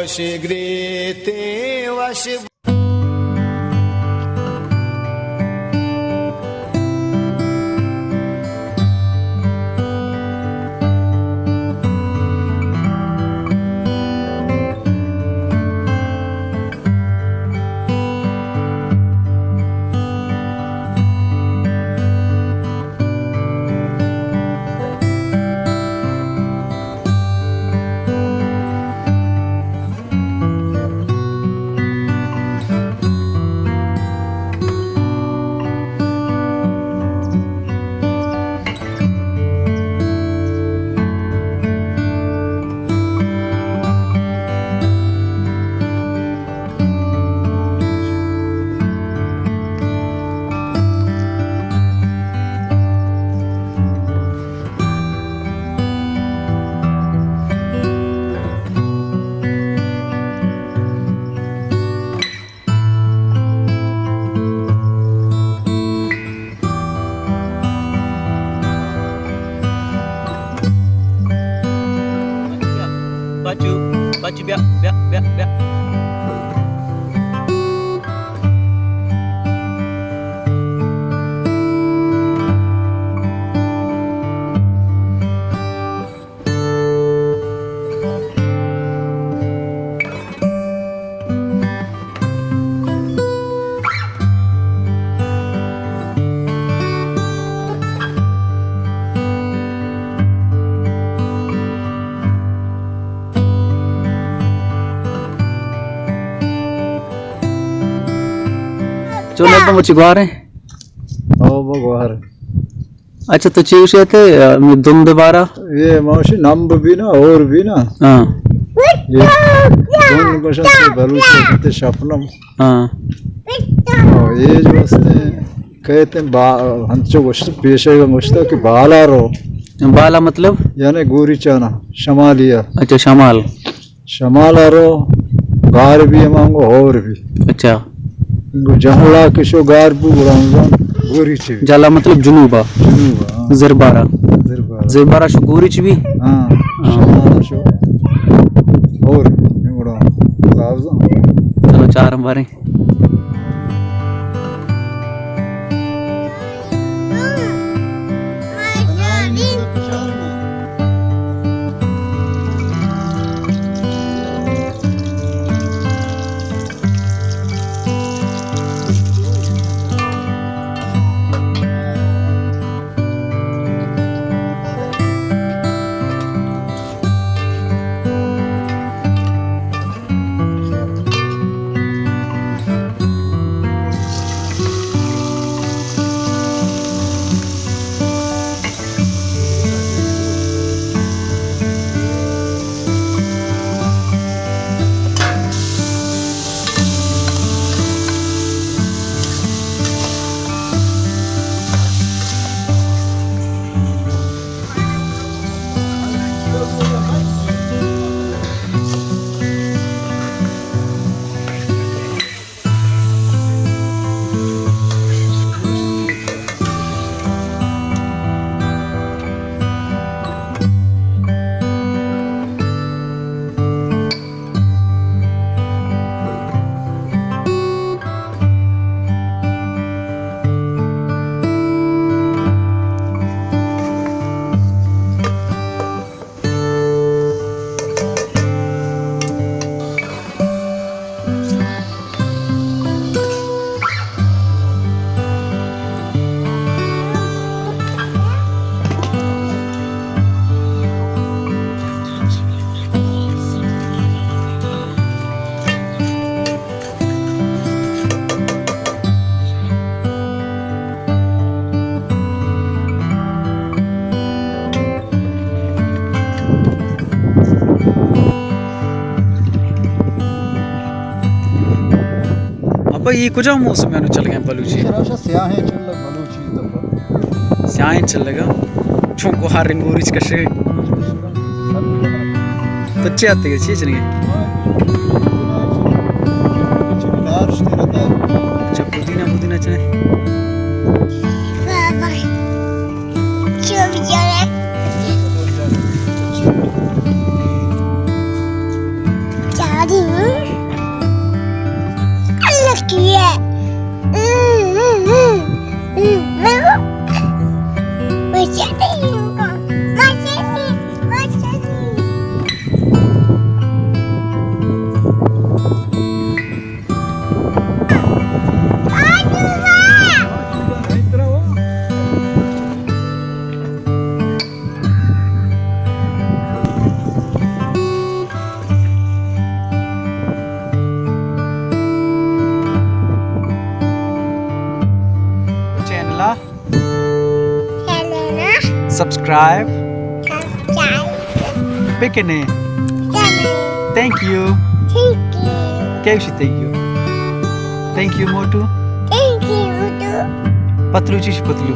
hoş grete vaş baju biak. चलो अब मुझे गुआर है वो गुआर अच्छा तो चीज थे दुम दोबारा ये मौसी नंब भी ना और भी ना हाँ ये दोनों भाषा से बलूच से शफनम हाँ और ये जो उसने कहते हैं हंचो गोश्त पेशे का गोश्त कि बाला रो बाला मतलब यानी गोरी चाना शमालिया अच्छा शमाल रो गार भी मांगो और भी अच्छा जहला किशो गार बु गोरी ची जाला मतलब जुनूबा ज़रबारा शो गोरी ची भी हाँ शमाल शो और निगड़ा लावजा चलो चार हमारे ये कुछ मौसम में चल गए बलूची स्याहें चल लगा छुको हार रिंगोरिच कशे बच्चे आते हैं चीज नहीं अच्छा पुदीना चाहे Daddy. subscribe, picnic. Thank you. Kevshi thank you. Thank you Motu. Patlu chish patlu.